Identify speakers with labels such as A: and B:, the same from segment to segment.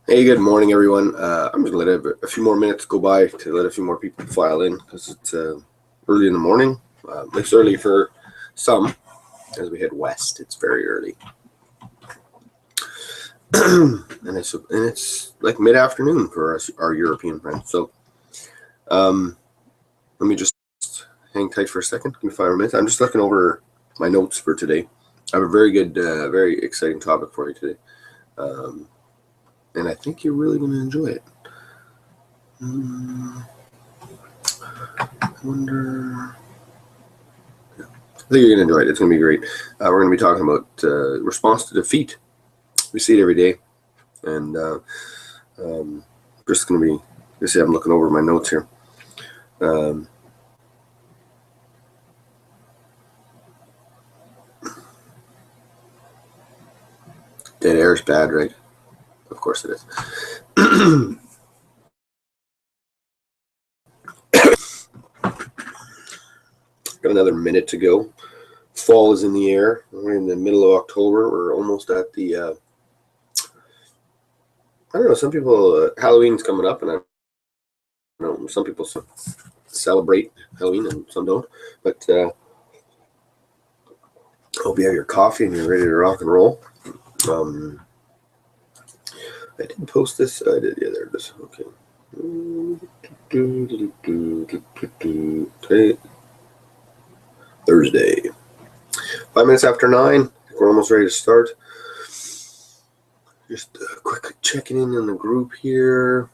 A: Hey, good morning, everyone. I'm just going to let a few more minutes go by to let a few more people file in because it's early in the morning. It's early for some as we head west. It's very early. and it's like mid-afternoon for our European friends. So let me just hang tight for a second. Give me 5 minutes. I'm just looking over my notes for today. I have a very good, very exciting topic for you today. And I think you're really going to enjoy it. I wonder. Yeah. I think you're going to enjoy it. It's going to be great. We're going to be talking about response to defeat. We see it every day. And just going to be, you see, I'm looking over my notes here. Dead air is bad, right? Of course it is. Got another minute to go. Fall is in the air. We're in the middle of October. We're almost at the, I don't know, some people, Halloween's coming up, and I don't know, some people celebrate Halloween and some don't. But I hope you have your coffee and you're ready to rock and roll. I didn't post this. I did. Yeah, there it is. Okay. Today, Thursday. 5 minutes after 9. We're almost ready to start. Just quick checking in the group here.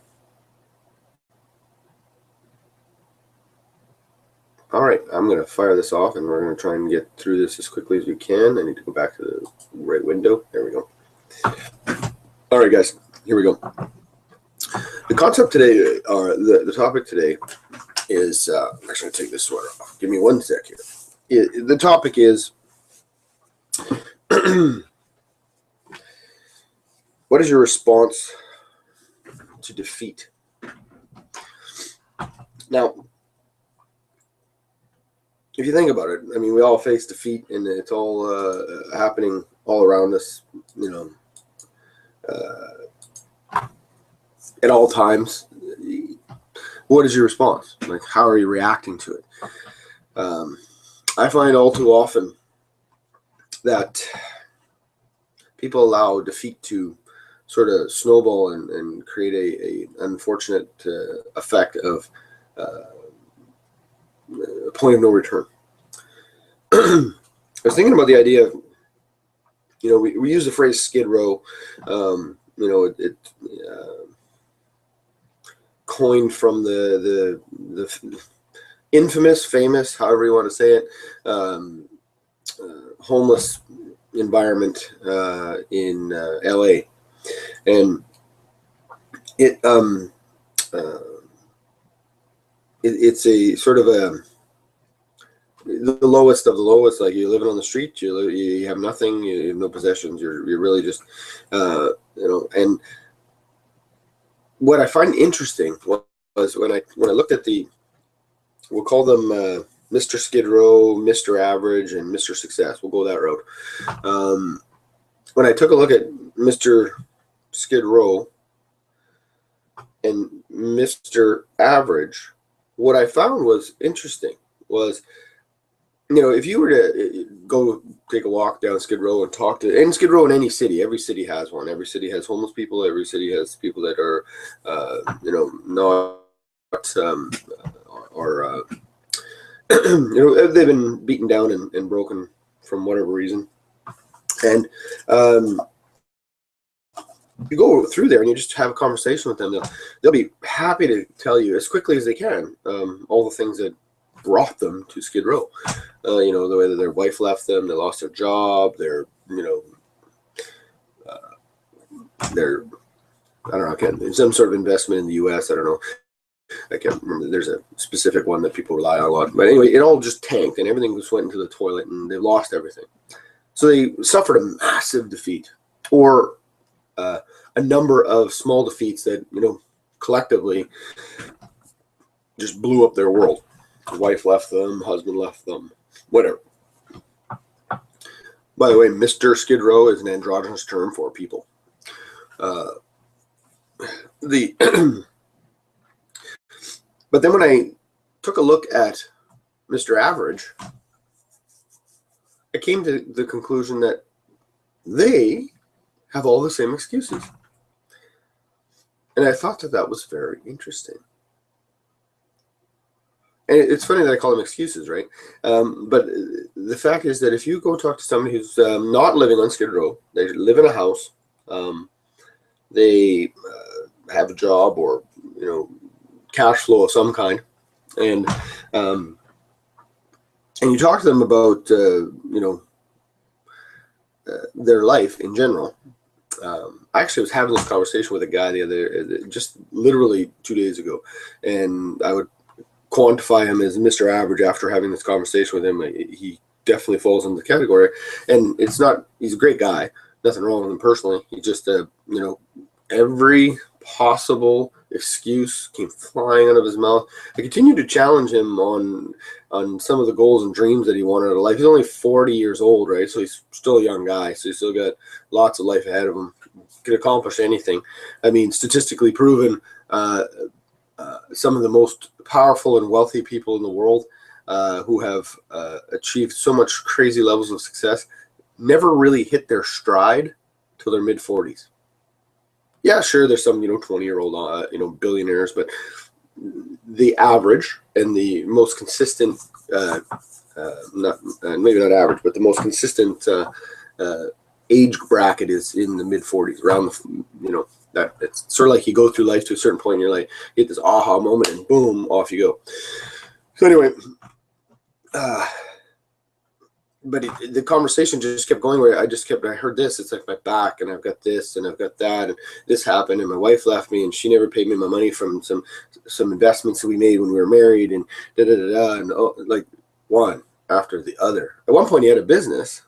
A: All right, I'm going to fire this off, and we're going to try and get through this as quickly as we can. I need to go back to the right window. There we go. All right, guys, here we go. The concept today, or the topic today is, I'm actually going to take this sweater off. Give me 1 sec here. The topic is, what is your response to defeat? Now, if you think about it, I mean, we all face defeat, and it's all happening all around us, you know, at all times. What is your response? Like, how are you reacting to it? I find all too often that people allow defeat to sort of snowball and create a unfortunate effect of a point of no return. I was thinking about the idea of, you know, we use the phrase skid row. You know, it coined from the infamous, famous, however you want to say it, homeless environment in LA, and it's a sort of the lowest of the lowest. Like, you're living on the street, you have nothing, you have no possessions, you're really just you know. And what I find interesting was when I looked at we'll call them Mr. Skid Row, Mr. Average, and Mr. Success. We'll go that route. When I took a look at Mr. Skid Row and Mr. Average, what I found was interesting was, you know, if you were to go take a walk down Skid Row and talk to, and Skid Row in any city, every city has one. Every city has homeless people. Every city has people that are, you know, not, or you know, they've been beaten down and broken from whatever reason. And you go through there and you just have a conversation with them. They'll be happy to tell you as quickly as they can all the things that brought them to Skid Row. You know, the way that their wife left them, they lost their job, their, you know, their, I don't know, again, some sort of investment in the U.S. I don't know. I can't remember. There's a specific one that people rely on a lot. But anyway, it all just tanked, and everything just went into the toilet, and they lost everything. So they suffered a massive defeat, or a number of small defeats that, you know, collectively just blew up their world. The wife left them, husband left them, whatever. By the way, Mr. Skid Row is an androgynous term for people. the but then when I took a look at Mr. Average, I came to the conclusion that they have all the same excuses. And I thought that that was very interesting. And it's funny that I call them excuses, right? But the fact is that if you go talk to somebody who's not living on Skid Row, they live in a house, they have a job or, cash flow of some kind, and you talk to them about, their life in general. I actually was having this conversation with a guy just literally 2 days ago, and I would quantify him as Mr. Average after having this conversation with him. He definitely falls into the category, and he's a great guy, nothing wrong with him personally. He just, every possible excuse came flying out of his mouth. I continued to challenge him on some of the goals and dreams that he wanted out of life. He's only 40 years old, right? So he's still a young guy. So he's still got lots of life ahead of him. Could accomplish anything. I mean, statistically proven, some of the most powerful and wealthy people in the world who have achieved so much crazy levels of success never really hit their stride till their mid-40s. Yeah, sure, there's some 20-year-old billionaires, but the average and the most consistent, maybe not average, but the most consistent age bracket is in the mid-40s, around that it's sort of like you go through life to a certain point and you're like, you get this aha moment and boom, off you go. So anyway, but the conversation just kept going where I heard this, it's like my back, and I've got this and I've got that, and this happened, and my wife left me, and she never paid me my money from some investments that we made when we were married, and and like one after the other. At one point he had a business,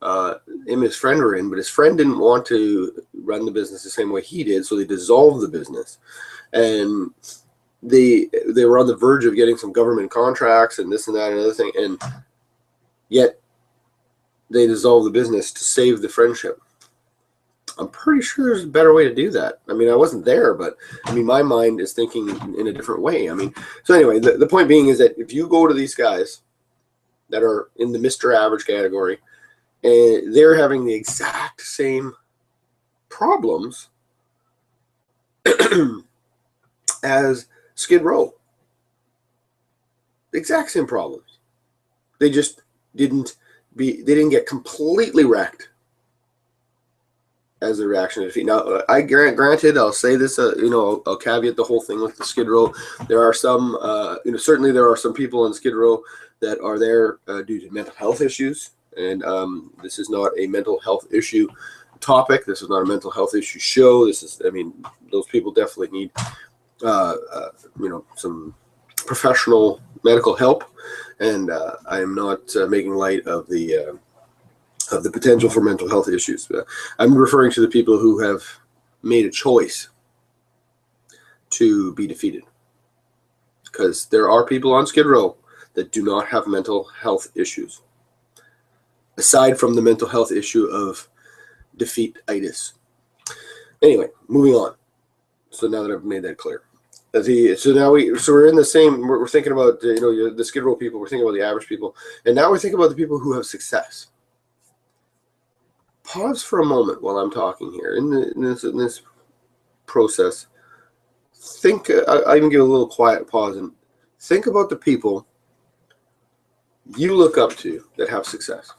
A: him and his friend were in, but his friend didn't want to run the business the same way he did, so they dissolved the business, and they were on the verge of getting some government contracts and this and that and other thing, and yet they dissolved the business to save the friendship. I'm pretty sure there's a better way to do that. I mean, I wasn't there, but I mean, my mind is thinking in a different way. I mean, so anyway, the point being is that if you go to these guys that are in the Mr. Average category, and they're having the exact same problems as Skid Row. The exact same problems. They just didn't get completely wrecked as a reaction to defeat. Now, granted, I'll say this, I'll caveat the whole thing with the Skid Row. There are some, certainly there are some people in Skid Row that are there due to mental health issues. And this is not a mental health issue topic. This is not a mental health issue show. Those people definitely need, some professional medical help. And I am not making light of the potential for mental health issues. I'm referring to the people who have made a choice to be defeated. Because there are people on Skid Row that do not have mental health issues, aside from the mental health issue of defeat-itis. Anyway, moving on. So now that I've made that clear. We're in the same, we're thinking about, the Skid Row people, we're thinking about the average people, and now we're thinking about the people who have success. Pause for a moment while I'm talking here. In this process, think, I even give a little quiet pause and think about the people you look up to that have success.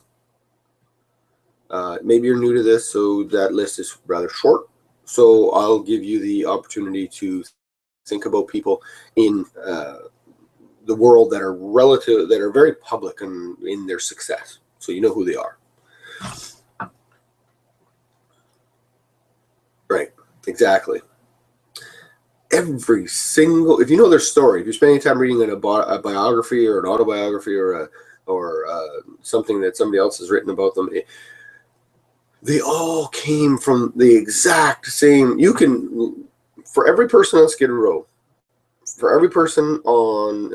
A: Maybe you're new to this, so that list is rather short. So I'll give you the opportunity to think about people in the world that are very public in their success, so you know who they are. Right, exactly. Every single, if you know their story, if you're spending time reading a biography or an autobiography or something that somebody else has written about them, they all came from the exact same. You can, for every person on Skid Row, for every person on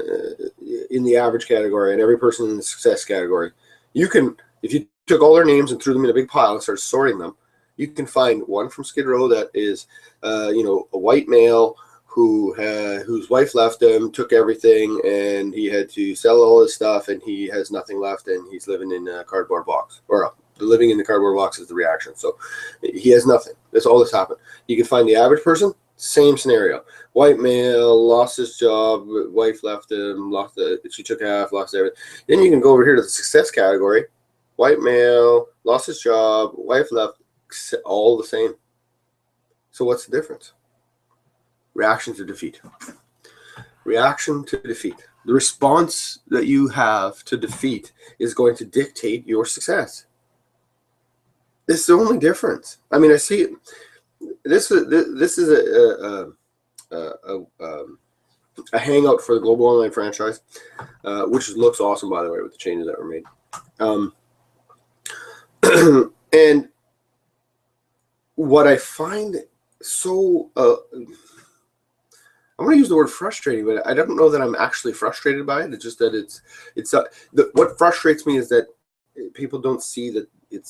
A: in the average category, and every person in the success category, you can, if you took all their names and threw them in a big pile and started sorting them, You can find one from Skid Row that is, you know, a white male whose wife left him, took everything, and he had to sell all his stuff, and he has nothing left, and he's living in a cardboard box. Or living in the cardboard box is the reaction. So he has nothing. That's all that's happened. You can find the average person, same scenario. White male, lost his job, wife left him, she took half, lost everything. Then you can go over here to the success category. White male, lost his job, wife left, all the same. So what's the difference? Reaction to defeat. Reaction to defeat. The response that you have to defeat is going to dictate your success. This is the only difference. I mean, I see it. This is a hangout for the global online franchise, which looks awesome, by the way, with the changes that were made. And what I find so I'm going to use the word frustrating, but I don't know that I'm actually frustrated by it. It's just that what frustrates me is that people don't see that it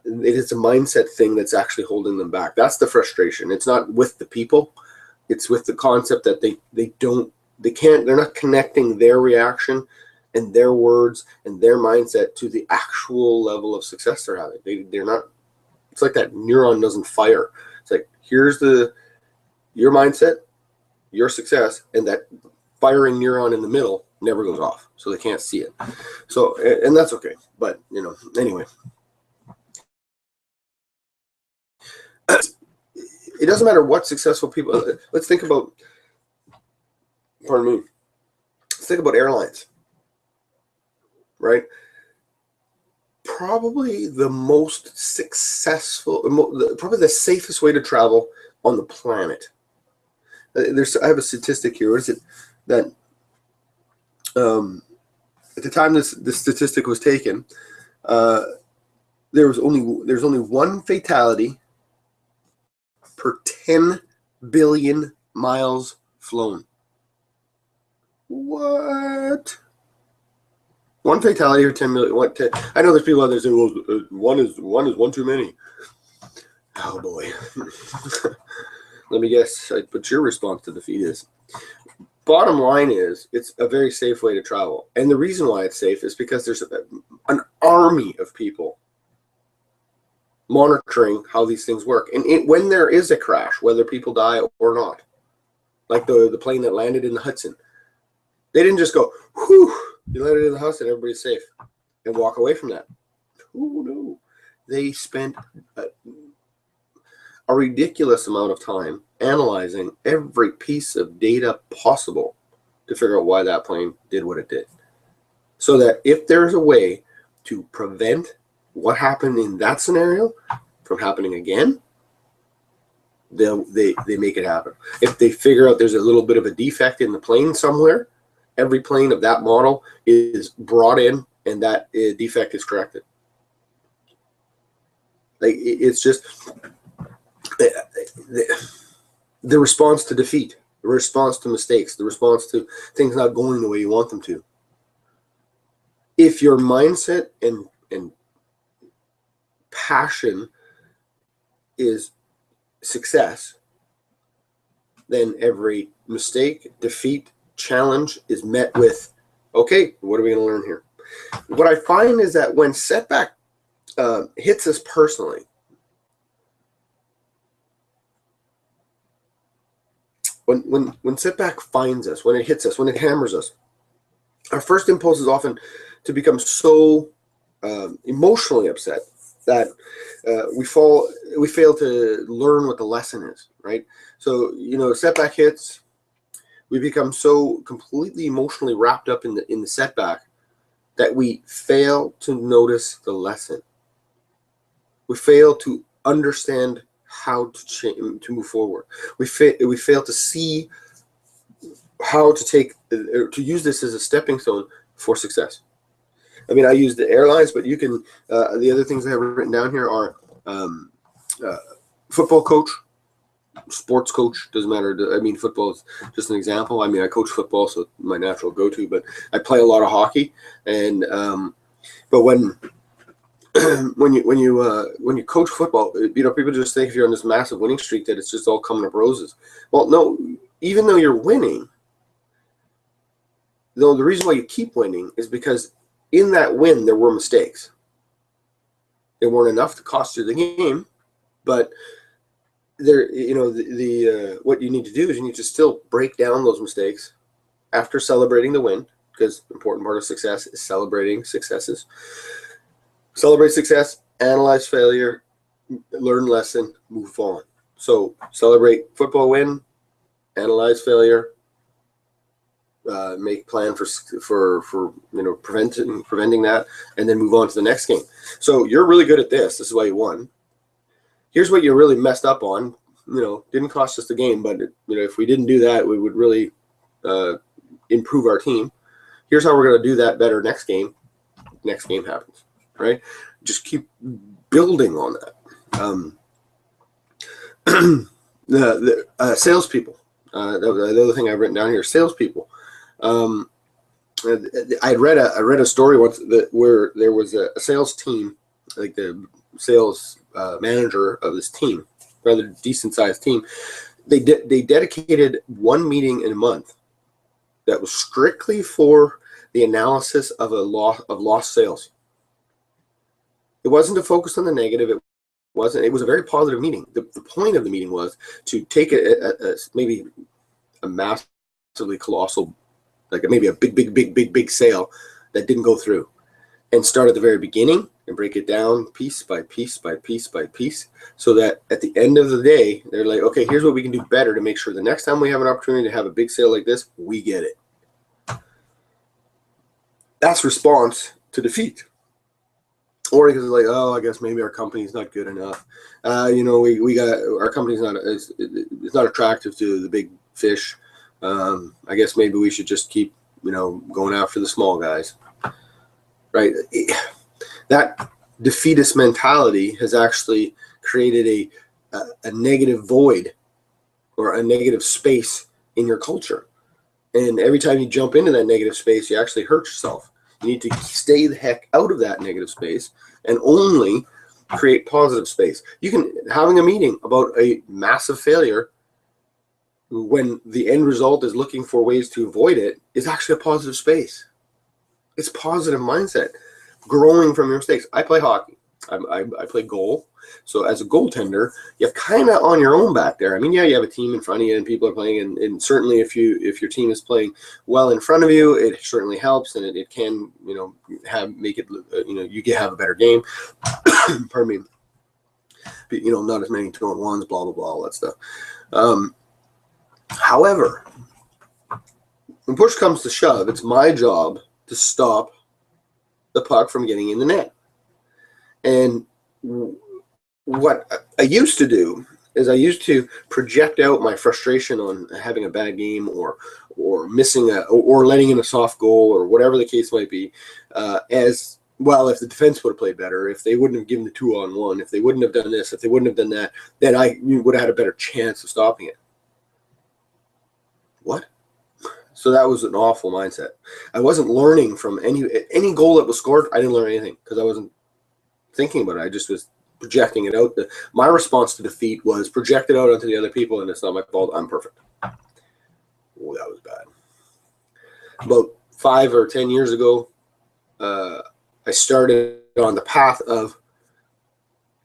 A: is a mindset thing that's actually holding them back. That's the frustration. It's not with the people. It's with the concept that they're not connecting their reaction and their words and their mindset to the actual level of success they're having. They're not. It's like that neuron doesn't fire. It's like, here's your mindset, your success, and that firing neuron in the middle never goes off, so they can't see it. So, and that's okay. But, you know, anyway, it doesn't matter what successful people. Let's think about. Pardon me. Let's think about airlines, right? Probably the most successful, probably the safest way to travel on the planet. I have a statistic here. What is it? That at the time this statistic was taken, there's only one fatality per 10 billion miles flown. What? One fatality or 10 million. I know there's people out there saying, well, one is one too many. Oh boy. Let me guess what your response to defeat is. Bottom line is, it's a very safe way to travel. And the reason why it's safe is because there's an army of people monitoring how these things work. And when there is a crash, whether people die or not, like the plane that landed in the Hudson, they didn't just go, whew, you landed in the house and everybody's safe, and walk away from that. Oh, no. They spent a ridiculous amount of time analyzing every piece of data possible to figure out why that plane did what it did. So that if there's a way to prevent what happened in that scenario from happening again, they make it happen. If they figure out there's a little bit of a defect in the plane somewhere, every plane of that model is brought in and that defect is corrected. Like, it's just the response to defeat, the response to mistakes, the response to things not going the way you want them to. If your mindset and passion is success, then every mistake, defeat, challenge is met with, okay, what are we going to learn here? What I find is that when setback hits us personally, when setback finds us, when it hits us, when it hammers us, our first impulse is often to become so emotionally upset that we fail to learn what the lesson is, right? So, you know, setback hits, we become so completely emotionally wrapped up in the setback that we fail to notice the lesson. We fail to understand how to move forward. We fail to see how to use this as a stepping stone for success. I mean, I use the airlines, but you can. The other things I have written down here are football coach, sports coach. Doesn't matter. I mean, football is just an example. I mean, I coach football, so my natural go-to. But I play a lot of hockey, and but when when you coach football, people just think if you're on this massive winning streak that it's just all coming up roses. Well, no, even though you're winning, though the reason why you keep winning is because in that win there were mistakes. They weren't enough to cost you the game, but there, what you need to do is you need to still break down those mistakes after celebrating the win, because the important part of success is celebrating successes. Celebrate success, analyze failure, learn lesson, move on. So celebrate football win, analyze failure, make plan for preventing that, and then move on to the next game. So you're really good at this. This is why you won. Here's what you really messed up on. Didn't cost us the game, but if we didn't do that, we would really improve our team. Here's how we're going to do that better next game. Next game happens, right? Just keep building on that. The salespeople. The other thing I've written down here: salespeople. I read a story once where there was a sales team, like the sales manager of this team, rather decent sized team. They dedicated one meeting in a month that was strictly for the analysis of lost sales. It wasn't to focus on the negative. It was a very positive meeting. The point of the meeting was to take maybe a massively colossal, like maybe a big sale that didn't go through, and start at the very beginning and break it down piece by piece by piece by piece, so that at the end of the day, they're like, okay, here's what we can do better to make sure the next time we have an opportunity to have a big sale like this, we get it. That's response to defeat. Or because it's like, oh, I guess maybe our company's not good enough. We got our company's not it's not attractive to the big fish. I guess maybe we should just keep going after the small guys, right? That defeatist mentality has actually created a negative void or a negative space in your culture. And every time you jump into that negative space, you actually hurt yourself. You need to stay the heck out of that negative space and only create positive space. Having a meeting about a massive failure when the end result is looking for ways to avoid it is actually a positive space. It's positive mindset. Growing from your mistakes. I play hockey. I play goal. So as a goaltender, you're kind of on your own back there. I mean, yeah, you have a team in front of you and people are playing, and certainly if your team is playing well in front of you, it certainly helps, and it can you can have a better game. Pardon me. Not as many 2-on-1s, blah blah blah, all that stuff. However, when push comes to shove, it's my job to stop the puck from getting in the net. And what I used to do is I used to project out my frustration on having a bad game or missing or letting in a soft goal or whatever the case might be, as well. If the defense would have played better, if they wouldn't have given the 2-on-1, if they wouldn't have done this, if they wouldn't have done that, then I would have had a better chance of stopping it. What? So that was an awful mindset. I wasn't learning from any goal that was scored. I didn't learn anything because I wasn't thinking about it. I just was projecting it out. My response to defeat was project it out onto the other people, and it's not my fault. I'm perfect. Oh, that was bad. About 5 or 10 years ago, I started on the path of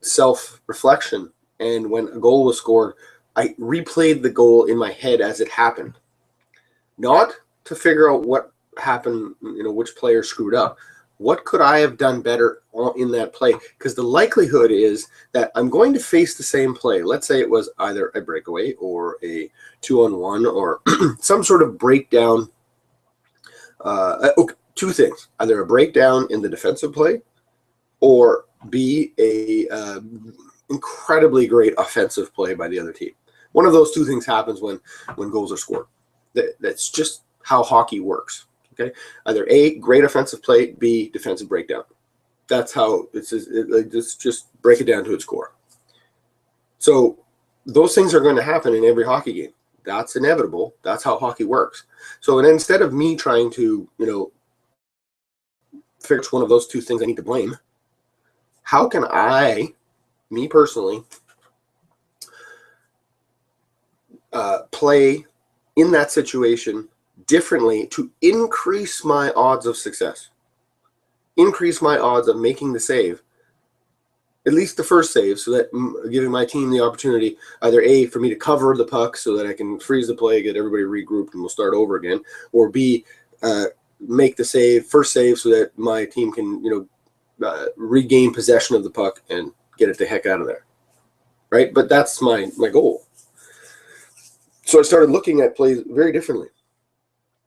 A: self-reflection, and when a goal was scored, I replayed the goal in my head as it happened. Not to figure out what happened, which player screwed up. What could I have done better in that play? Because the likelihood is that I'm going to face the same play. Let's say it was either a breakaway or a 2-on-1 or some sort of breakdown. Two things: either a breakdown in the defensive play, or B, a incredibly great offensive play by the other team. One of those two things happens when goals are scored. That's just how hockey works. Okay, either A, great offensive play, B, defensive breakdown. That's how it's just break it down to its core. So those things are going to happen in every hockey game. That's inevitable. That's how hockey works. So instead of me trying to figure which one of those two things I need to blame, how can I, me personally, play in that situation differently to increase my odds of success, increase my odds of making the save, at least the first save, so that giving my team the opportunity, either A, for me to cover the puck so that I can freeze the play, get everybody regrouped, and we'll start over again, or B, make the save, first save, so that my team can, regain possession of the puck and get it the heck out of there, right? But that's my goal. So I started looking at plays very differently,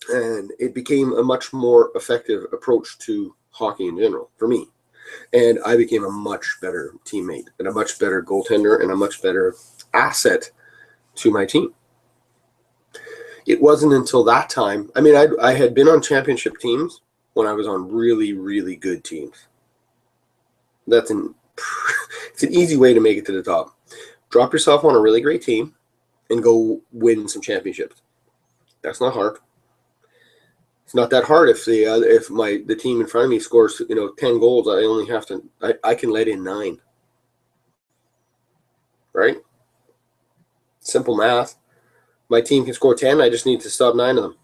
A: and it became a much more effective approach to hockey in general for me. And I became a much better teammate and a much better goaltender and a much better asset to my team. It wasn't until that time. I mean, I had been on championship teams when I was on really, really good teams. It's an easy way to make it to the top. Drop yourself on a really great team and go win some championships. That's not hard. It's not that hard. If the team in front of me scores 10 goals, I only have to I can let in 9. Right? Simple math. My team can score 10. I just need to stop 9 of them,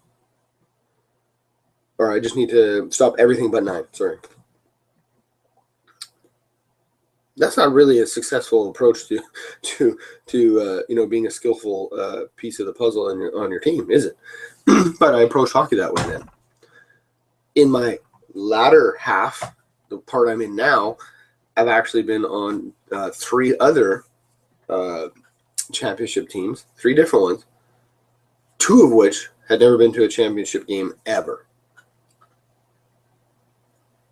A: or I just need to stop everything but 9. Sorry. That's not really a successful approach to being a skillful piece of the puzzle on your team, is it? But I approached hockey that way then. In my latter half, the part I'm in now, I've actually been on 3 other championship teams, 3 different ones, 2 of which had never been to a championship game ever.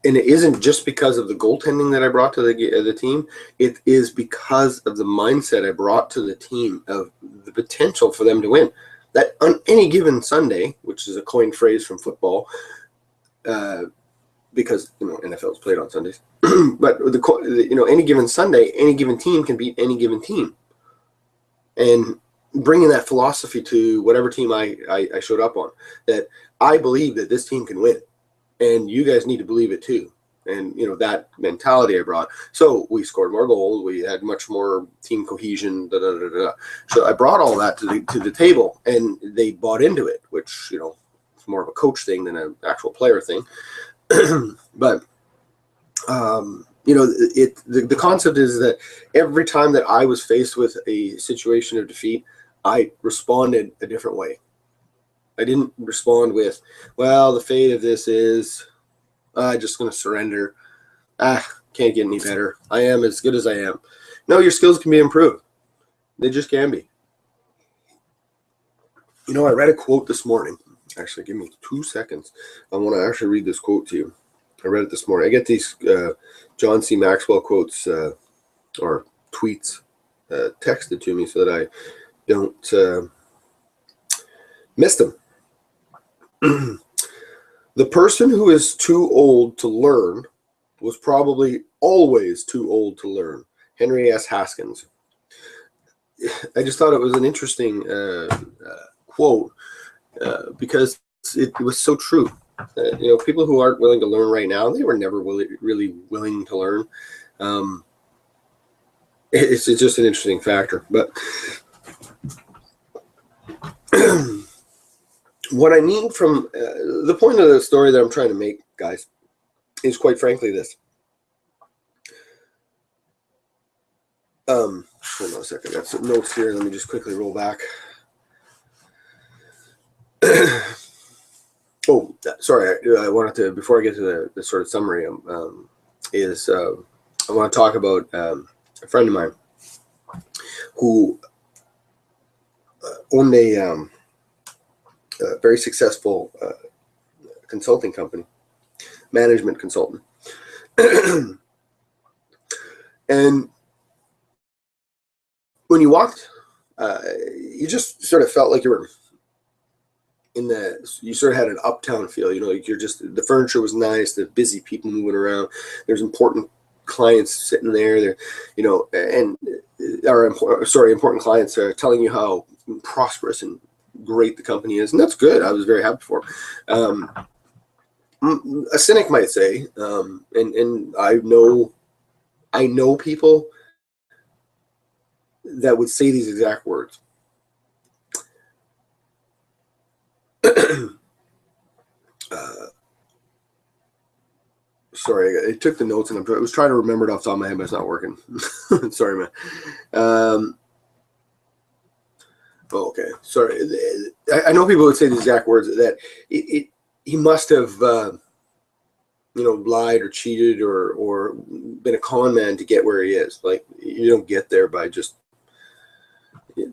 A: And it isn't just because of the goaltending that I brought to the team. It is because of the mindset I brought to the team of the potential for them to win. That on any given Sunday, which is a coined phrase from football, because NFL is played on Sundays, but any given Sunday, any given team can beat any given team. And bringing that philosophy to whatever team I showed up on, that I believe that this team can win. And you guys need to believe it too. And, that mentality I brought. So we scored more goals. We had much more team cohesion. So I brought all that to the table, and they bought into it, which, it's more of a coach thing than an actual player thing. But, the concept is that every time that I was faced with a situation of defeat, I responded a different way. I didn't respond with, well, the fate of this is I'm just going to surrender. Can't get any better. I am as good as I am. No, your skills can be improved. They just can be. I read a quote this morning. Actually, give me 2 seconds. I want to actually read this quote to you. I read it this morning. I get these John C. Maxwell quotes or tweets texted to me so that I don't miss them. The person who is too old to learn was probably always too old to learn. Henry S. Haskins. I just thought it was an interesting quote because it was so true. People who aren't willing to learn right now, they were never really willing to learn. It's just an interesting factor. But what I need from the point of the story that I'm trying to make, guys, is quite frankly this. Hold on a second. Got some notes here. Let me just quickly roll back. Oh, sorry. I wanted to, before I get to the sort of summary, I want to talk about a friend of mine who owned a very successful consulting company, management consultant. And when you walked, you just sort of felt like you were you sort of had an uptown feel, like you're just, the furniture was nice, the busy people moving around, there's important clients sitting there, and important clients are telling you how prosperous and great the company is, and that's good. I was very happy for him. A cynic might say, and I know I know people that would say these exact words. Sorry, I took the notes and I was trying to remember it off the top of my head, but it's not working. Sorry, man. Okay, sorry. I know people would say the exact words that he must have, lied or cheated or been a con man to get where he is. Like, you don't get there by just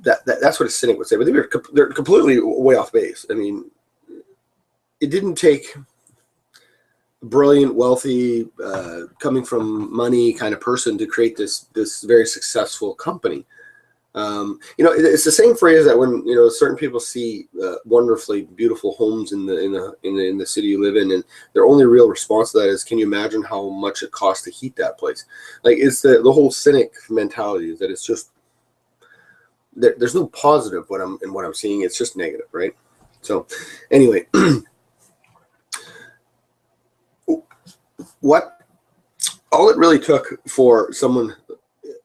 A: that's what a cynic would say. But they're completely way off base. I mean, it didn't take a brilliant, wealthy, coming from money kind of person to create this very successful company. It's the same phrase that when certain people see wonderfully beautiful homes in the city you live in, and their only real response to that is, "Can you imagine how much it costs to heat that place?" Like, it's the whole cynic mentality is that it's just there's no positive what I'm seeing. It's just negative, right? So, anyway, what all it really took for someone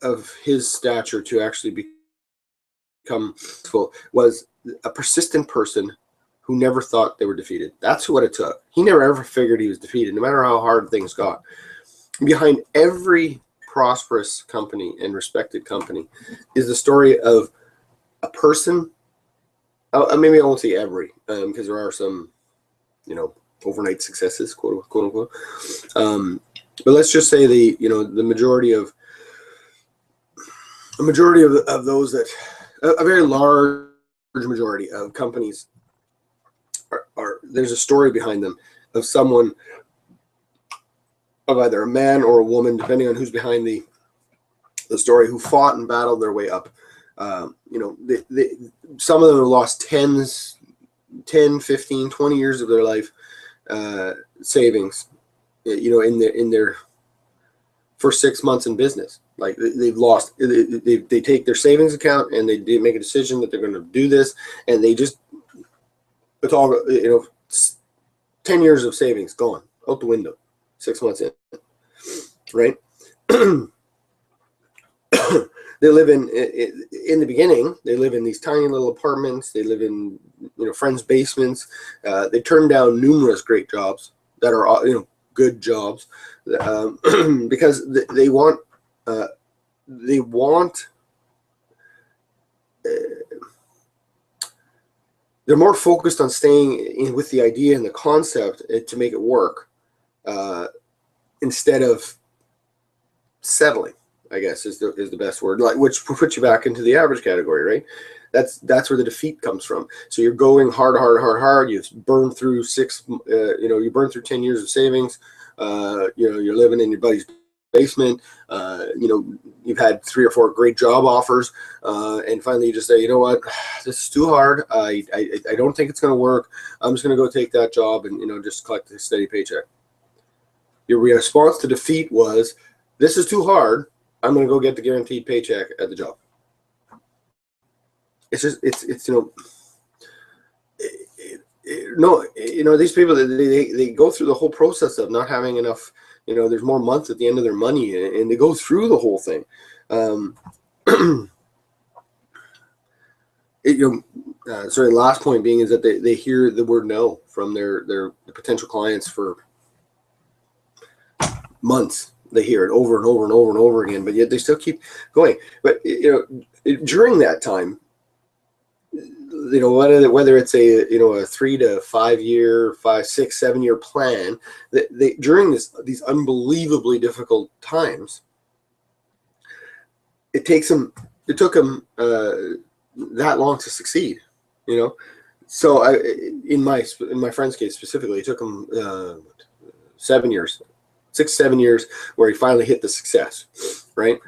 A: of his stature to actually become successful was a persistent person who never thought they were defeated. That's what it took. He never ever figured he was defeated, no matter how hard things got. Behind every prosperous company and respected company is the story of a person. Maybe I won't say every, because there are some, overnight successes, quote unquote. But let's just say the majority of those that a very large majority of companies are there's a story behind them of someone, of either a man or a woman, depending on who's behind the story, who fought and battled their way up. Some of them have lost 10, 15, 20 years of their life savings, in their first 6 months in business. Like, they've lost, they take their savings account and they make a decision that they're going to do this, and it's all 10 years of savings gone out the window 6 months in, right? They live in the beginning, they live in these tiny little apartments. They live in friends' basements. They turn down numerous great jobs that are good jobs, because they want they're more focused on staying in with the idea and the concept to make it work, instead of settling, I guess is the best word, which puts you back into the average category, right? That's where the defeat comes from. So you're going hard. You burn through 10 years of savings. You're living in your buddy's basement. You've had 3 or 4 great job offers, and finally you just say, you know what, this is too hard. I don't think it's going to work. I'm just going to go take that job and just collect a steady paycheck. Your response to defeat was, this is too hard. I'm going to go get the guaranteed paycheck at the job. It's just, these people, they go through the whole process of not having enough, there's more months at the end of their money, and they go through the whole thing. Last point being is that they hear the word no from their potential clients for months. They hear it over and over and over and over again, but yet they still keep going. But during that time, whether it's a 3 to 5 year, 5, 6, 7 year plan, during these unbelievably difficult times, it took them that long to succeed. So in my friend's case specifically, it took him 7 years. 6, 7 years where he finally hit the success, right?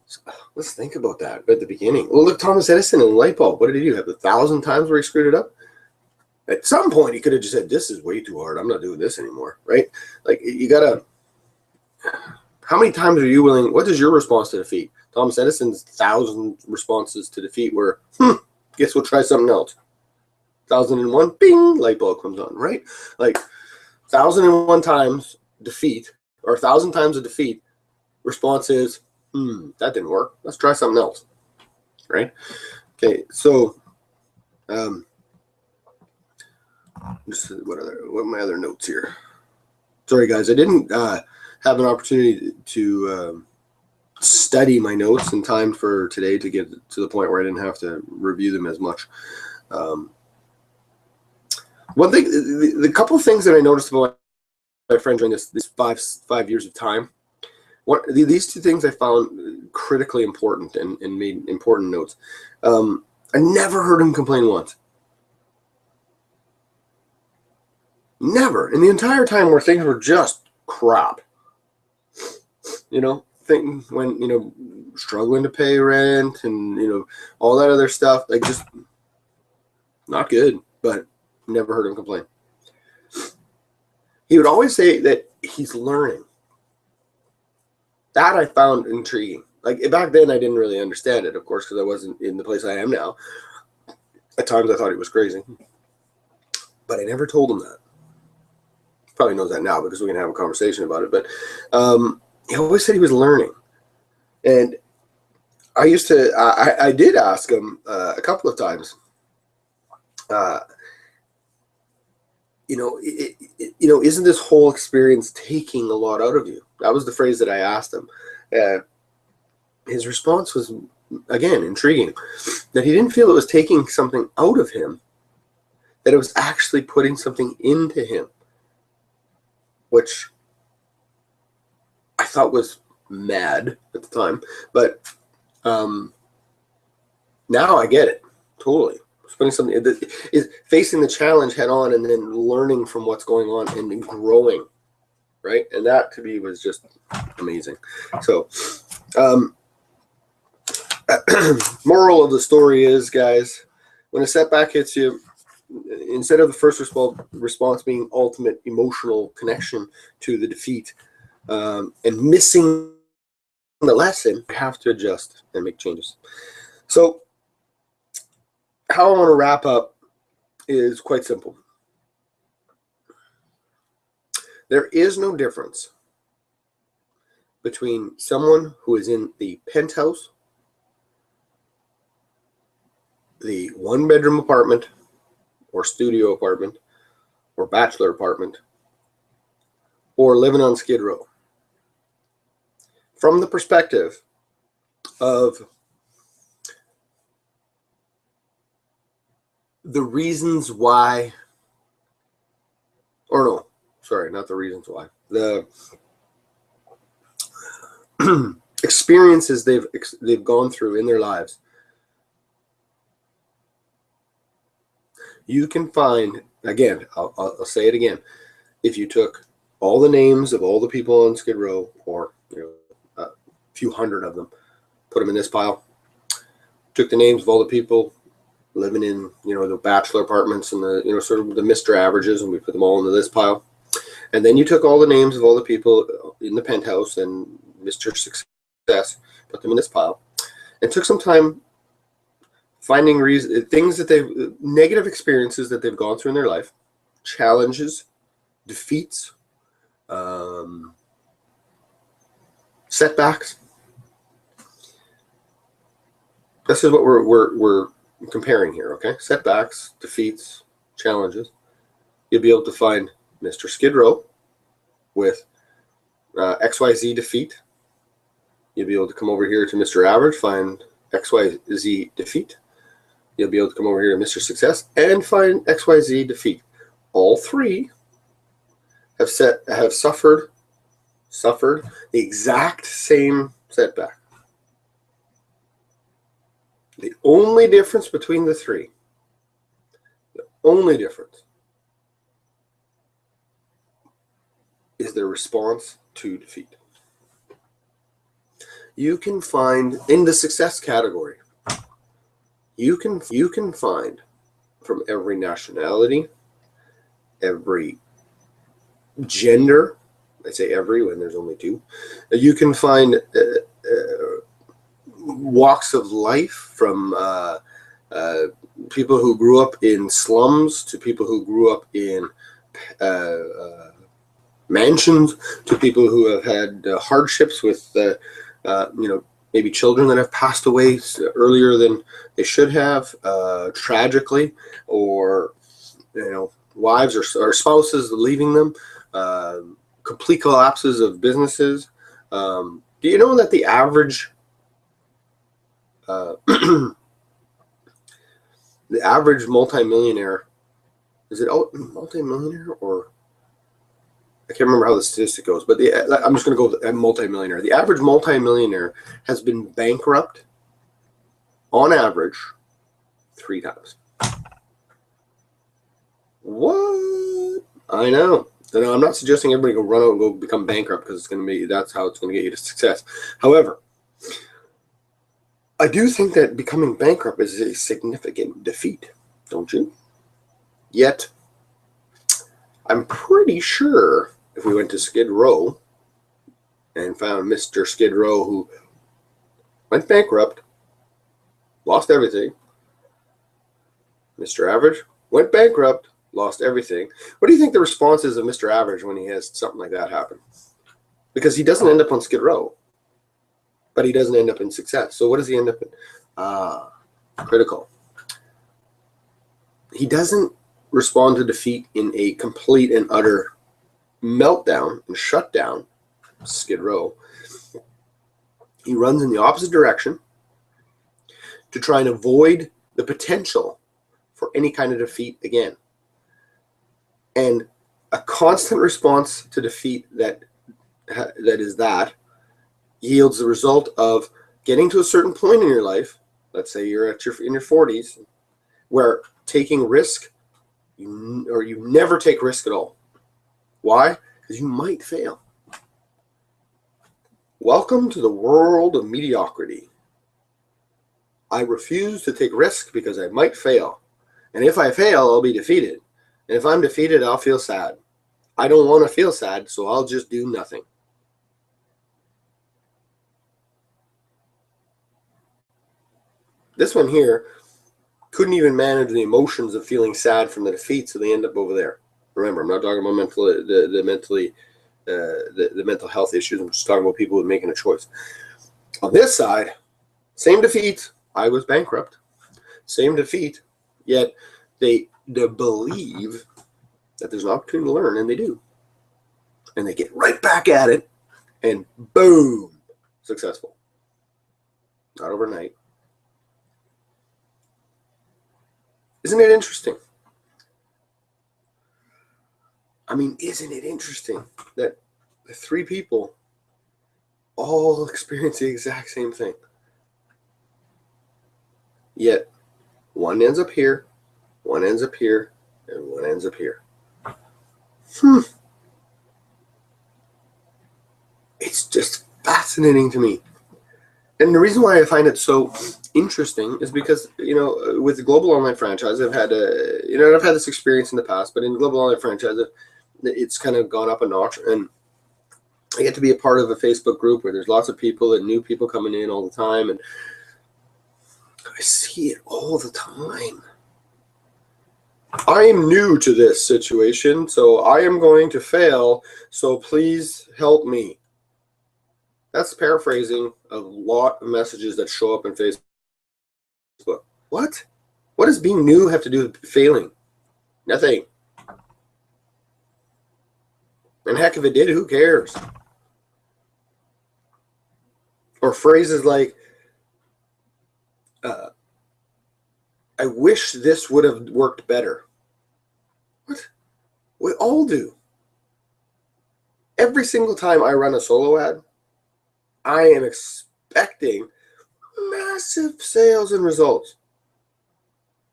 A: So, let's think about that at the beginning. Well, look, Thomas Edison and the light bulb. What did he do? Have 1,000 times where he screwed it up? At some point, he could have just said, this is way too hard. I'm not doing this anymore, right? Like, you got to... How many times are you willing... What is your response to defeat? Thomas Edison's 1,000 responses to defeat were, guess we'll try something else. 1,001, bing, light bulb comes on, right? Like, 1,001 times defeat, or 1,000 times of defeat response is, that didn't work. Let's try something else, right? Okay, so what are my other notes here? Sorry, guys, I didn't have an opportunity to study my notes in time for today to get to the point where I didn't have to review them as much. One thing, the couple of things that I noticed about my friend during this 5 years of time, these two things I found critically important and made important notes. I never heard him complain once. Never. In the entire time where things were just crap. You know, when, you know, struggling to pay rent and, you know, all that other stuff, like just not good, but never heard him complain. He would always say that he's learning. That I found intriguing. Like back then I didn't really understand it, of course, because I wasn't in the place I am now. At times I thought he was crazy. But I never told him that. Probably knows that now because we can have a conversation about it. But he always said he was learning. And I used to, I did ask him a couple of times, you know, isn't this whole experience taking a lot out of you? That was the phrase that I asked him. His response was, again, intriguing, that he didn't feel it was taking something out of him, that it was actually putting something into him, which I thought was mad at the time. But now I get it, totally. Putting something that is facing the challenge head on and then learning from what's going on and then growing, right? And that to me was just amazing. So moral of the story is, guys, when a setback hits you, instead of the first response being ultimate emotional connection to the defeat and missing the lesson, you have to adjust and make changes. So how I want to wrap up is quite simple. There is no difference between someone who is in the penthouse, the one-bedroom apartment, or studio apartment, or bachelor apartment, or living on Skid Row. From the perspective of the reasons why, or no, sorry, not the reasons why, the experiences they've gone through in their lives, you can find, again, I'll say it again, if you took all the names of all the people on Skid Row, or a few hundred of them, put them in this pile, took the names of all the people living in, the bachelor apartments and the, sort of the Mr. Averages, and we put them all into this pile. And then you took all the names of all the people in the penthouse and Mr. Success, put them in this pile, and took some time finding things that negative experiences that they've gone through in their life, challenges, defeats, setbacks. This is what we're comparing here, okay? Setbacks, defeats, challenges. You'll be able to find Mr. Skid Row with XYZ defeat. You'll be able to come over here to Mr. Average, find XYZ defeat. You'll be able to come over here to Mr. Success and find XYZ defeat. All three have suffered the exact same setback. The only difference between the three, is their response to defeat. You can find in the success category, you can find from every nationality, every gender. I say every when there's only two. You can find walks of life, from people who grew up in slums to people who grew up in mansions, to people who have had hardships with, maybe children that have passed away earlier than they should have, tragically, or, wives or spouses leaving them, complete collapses of businesses. Do you know that the average the average multimillionaire, is it multimillionaire, or I can't remember how the statistic goes, but I'm just going to go with multimillionaire. The average multimillionaire has been bankrupt on average 3 times. What? I know. I'm not suggesting everybody go run out and go become bankrupt, because that's how it's going to get you to success. However, I do think that becoming bankrupt is a significant defeat, don't you? Yet, I'm pretty sure if we went to Skid Row and found Mr. Skid Row, who went bankrupt, lost everything, Mr. Average went bankrupt, lost everything. What do you think the response is of Mr. Average when he has something like that happen? Because he doesn't end up on Skid Row, but he doesn't end up in success. So what does he end up in? Critical. He doesn't respond to defeat in a complete and utter meltdown and shutdown, Skid Row. He runs in the opposite direction to try and avoid the potential for any kind of defeat again. And a constant response to defeat that yields the result of getting to a certain point in your life. Let's say you're in your 40s, where taking risk, you never take risk at all. Why? Because you might fail. Welcome to the world of mediocrity. I refuse to take risk because I might fail. And if I fail, I'll be defeated. And if I'm defeated, I'll feel sad. I don't want to feel sad, so I'll just do nothing. This one here couldn't even manage the emotions of feeling sad from the defeat, so they end up over there. Remember, I'm not talking about the mental health issues. I'm just talking about people making a choice. On this side, same defeat. I was bankrupt. Same defeat. Yet they believe that there's an opportunity to learn, and they do. And they get right back at it, and boom, successful. Not overnight. Isn't it interesting? I mean, isn't it interesting that the 3 people all experience the exact same thing? Yet, one ends up here, one ends up here, and one ends up here. It's just fascinating to me. And the reason why I find it so interesting is because, with the global online franchise, I've had this experience in the past, but in global online franchise, it's kind of gone up a notch, and I get to be a part of a Facebook group where there's lots of people and new people coming in all the time, and I see it all the time. I am new to this situation, so I am going to fail, so please help me. That's paraphrasing a lot of messages that show up in Facebook. What? What does being new have to do with failing? Nothing. And heck, if it did, who cares? Or phrases like, I wish this would have worked better. What? We all do. Every single time I run a solo ad, I am expecting massive sales and results.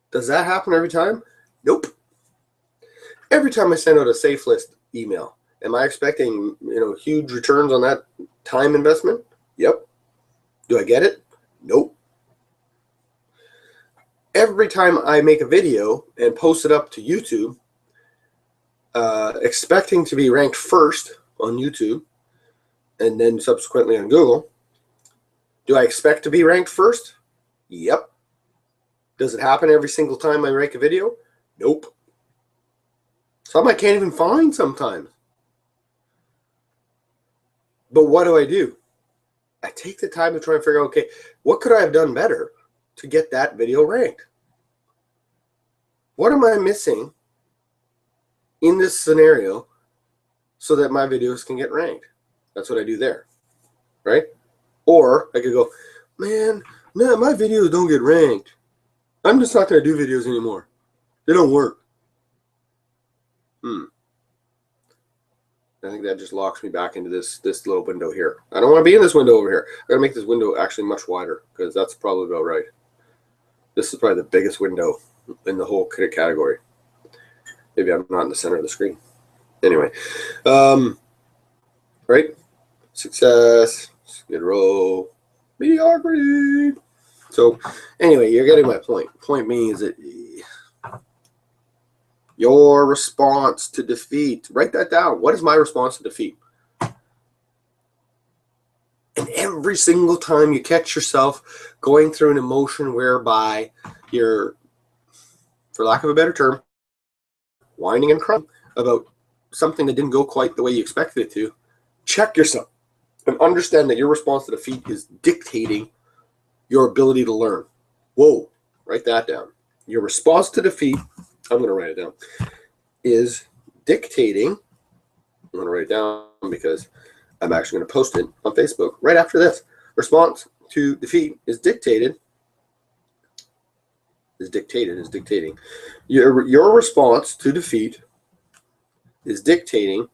A: Does that happen every time? Nope. Every time I send out a safe list email, am I expecting, huge returns on that time investment? Yep. Do I get it? Nope. Every time I make a video and post it up to YouTube, expecting to be ranked first on YouTube, and then subsequently on Google, do I expect to be ranked first? Yep. Does it happen every single time I make a video? Nope. Some I can't even find sometimes. But what do? I take the time to try and figure out, okay, what could I have done better to get that video ranked? What am I missing in this scenario so that my videos can get ranked? That's what I do there, right? Or I could go, man, no, my videos don't get ranked. I'm just not going to do videos anymore. They don't work. I think that just locks me back into this little window here. I don't want to be in this window over here. I got to make this window actually much wider, because that's probably about right. This is probably the biggest window in the whole category. Maybe I'm not in the center of the screen. Anyway, right? Success, Skid Row, mediocrity. So anyway, you're getting my point. Point being is that your response to defeat, write that down. What is my response to defeat? And every single time you catch yourself going through an emotion whereby you're, for lack of a better term, whining and crying about something that didn't go quite the way you expected it to, check yourself and understand that your response to defeat is dictating your ability to learn. Whoa, write that down. Your response to defeat, I'm going to write it down, is dictating, I'm going to write it down because I'm actually going to post it on Facebook right after this. Response to defeat is dictating. Your response to defeat is dictating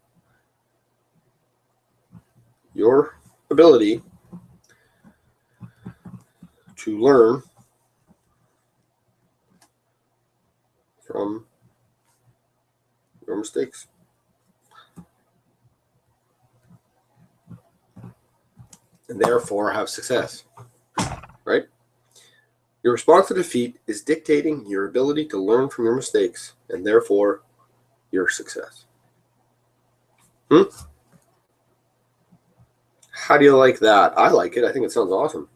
A: your ability to learn from your mistakes. And therefore have success, right? Your response to defeat is dictating your ability to learn from your mistakes and therefore your success. How do you like that? I like it. I think it sounds awesome.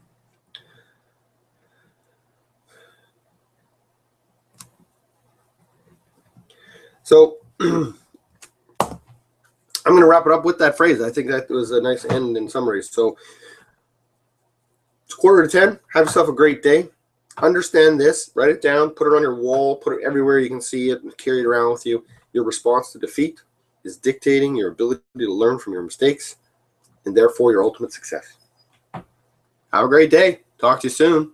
A: So I'm going to wrap it up with that phrase. I think that was a nice end in summary. So it's 9:45. Have yourself a great day. Understand this. Write it down. Put it on your wall. Put it everywhere you can see it and carry it around with you. Your response to defeat is dictating your ability to learn from your mistakes and therefore your ultimate success. Have a great day. Talk to you soon.